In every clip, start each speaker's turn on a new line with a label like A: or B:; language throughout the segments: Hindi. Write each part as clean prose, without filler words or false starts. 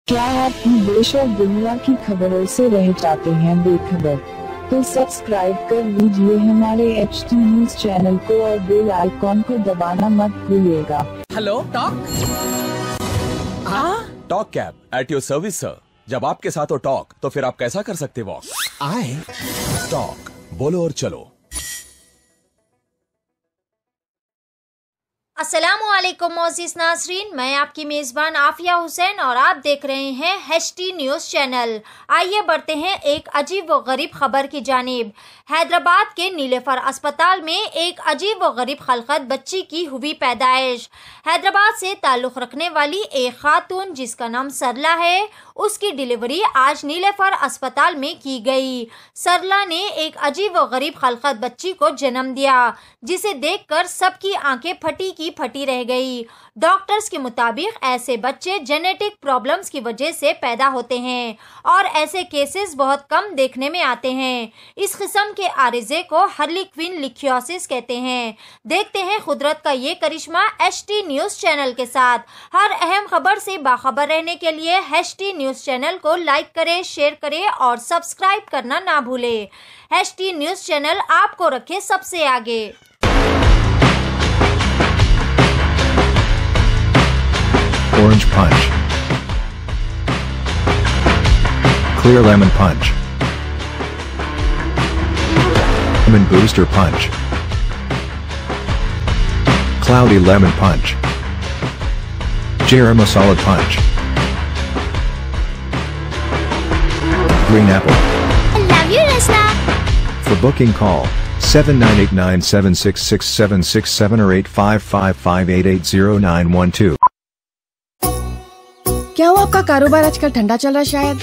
A: क्या आप देश और दुनिया की खबरों से रह जाते हैं बेखबर? तो सब्सक्राइब कर लीजिए हमारे HTnews चैनल को और बेल आइकॉन को दबाना मत भूलिएगा।
B: Hello talk.
C: Talk cab at your service sir. जब आपके साथ हो टॉक तो फिर आप कैसा कर सकते वॉक?
B: आए
C: टॉक बोलो और चलो।
D: अस्सलामुअलैकुम मोअज़्ज़िज़ नाज़रीन, मैं आपकी मेज़बान आफिया हुसैन और आप देख रहे हैं HTnews चैनल। आइए बढ़ते हैं एक अजीब व गरीब खबर की जानिब। हैदराबाद के नीलेफर अस्पताल में एक अजीब व गरीब खलकत बच्ची की हुई पैदाइश। हैदराबाद से ताल्लुक़ रखने वाली एक खातून जिसका नाम सरला है, उसकी डिलीवरी आज नीलेफर अस्पताल में की गई। सरला ने एक अजीब व गरीब खलकत बच्ची को जन्म दिया, जिसे देखकर सबकी आंखें फटी की फटी रह गई। डॉक्टर्स के मुताबिक ऐसे बच्चे जेनेटिक प्रॉब्लम्स की वजह से पैदा होते हैं और ऐसे केसेस बहुत कम देखने में आते हैं। इस किस्म के आरिज़े को हार्लिक्विन लिखियोसिस कहते हैं। देखते हैं कुदरत का ये करिश्मा HTnews चैनल के साथ। हर अहम खबर से बाखबर रहने के लिए HTnews चैनल को लाइक करें, शेयर करें और सब्सक्राइब करना ना भूलें। HTnews चैनल आपको रखे सबसे आगे।
E: Orange punch, clear lemon punch, lemon booster punch, cloudy lemon punch, Jerema solid punch, green apple.
F: I love you, Resna.
E: For booking call 7989766767 or 8555880912.
G: क्या हुआ आपका कारोबार आजकल ठंडा चल रहा है शायद?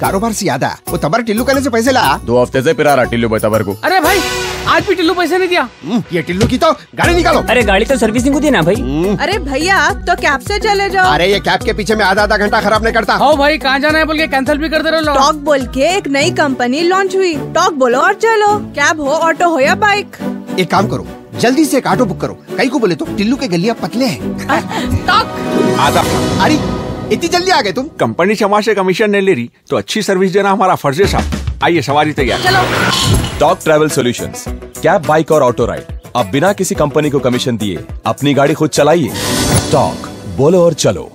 B: कारोबार से याद आया, वो तबर टिल्लू कहने से पैसे ला।
C: 2 हफ्ते से पिरा रहा टिल्लू तबर को।
H: अरे भाई आज भी टिल्लू पैसे नहीं दिया।
B: ये टिल्लू की तो गाड़ी निकालो।
H: अरे गाड़ी तो सर्विसिंग को दी ना भाई।
G: अरे भैया तो कैब से चले जाओ।
B: अरे ये कैब के पीछे में आधा घंटा खराब नहीं करता।
H: हो भाई कहाँ जाना है बोल के कैंसिल भी कर दे रहे हो।
G: टॉक बोल के एक नई कंपनी लॉन्च हुई। टॉक बोलो और चलो, कैब हो, ऑटो हो या बाइक।
B: एक काम करो, जल्दी से एक ऑटो बुक करो। कहीं को बोले तो टिल्लू के गलियां पतले हैं।
H: टॉक
B: आधा। अरे इतनी जल्दी आ गए तुम?
I: कंपनी क्षमा से कमीशन नहीं ले रही तो अच्छी सर्विस देना हमारा फर्ज है साहब। आइए सवारी तैयार।
H: चलो।
C: Talk travel solutions, cab, bike और ऑटो राइड। अब बिना किसी कंपनी को कमीशन दिए अपनी गाड़ी खुद चलाइए। टॉक बोलो और चलो।